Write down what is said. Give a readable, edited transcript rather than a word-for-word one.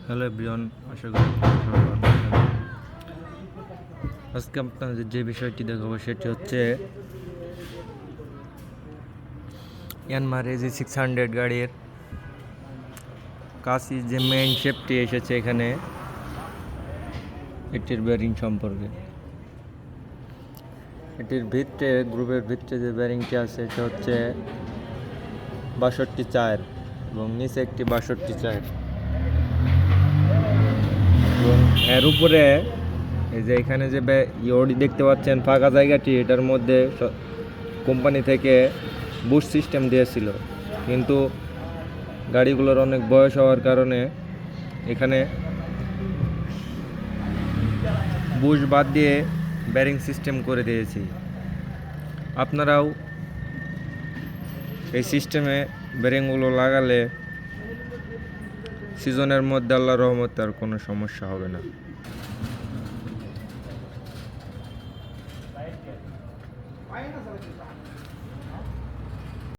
Hello everyone, আশা করি আপনারা সবাই ভালো আছেন। আজকে আপনাদের যে বিষয়টি দেখাবো সেটি হচ্ছে ইয়ানমার AG600 গাড়ির কাছে যে মেইন শেপটি এসেছে এখানে, এটির ব্যারিং সম্পর্কে। এটির ভিতরে, গ্রুপের ভিতরে যে ব্যারিংটি আছে এটা হচ্ছে 62/4 এবং নিচে একটি 62/4 এবং এর উপরে এই যে এখানে যে ইয়ডি দেখতে পাচ্ছেন ফাঁকা জায়গাটি, এটার মধ্যে কোম্পানি থেকে বুশ সিস্টেম দিয়েছিল, কিন্তু গাড়িগুলোর অনেক বয়স হওয়ার কারণে এখানে বুশ বাদ দিয়ে ব্যারিং সিস্টেম করে দিয়েছি। আপনারাও এই সিস্টেমে ব্যারিংগুলো লাগালে সিজনের মধ্যে আল্লাহর রহমতে আর কোনো সমস্যা হবে না।